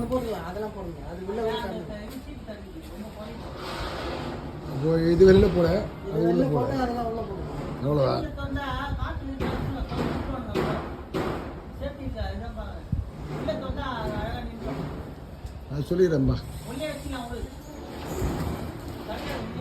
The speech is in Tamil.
வந்து போடலாம், அதெல்லாம் போடுங்க. அது உள்ள இது வெளியில போட, அது உள்ள போட. அதெல்லாம் உள்ள போடுங்க. அவ்வளோதான். அது சொல்லிடுறேன்பா.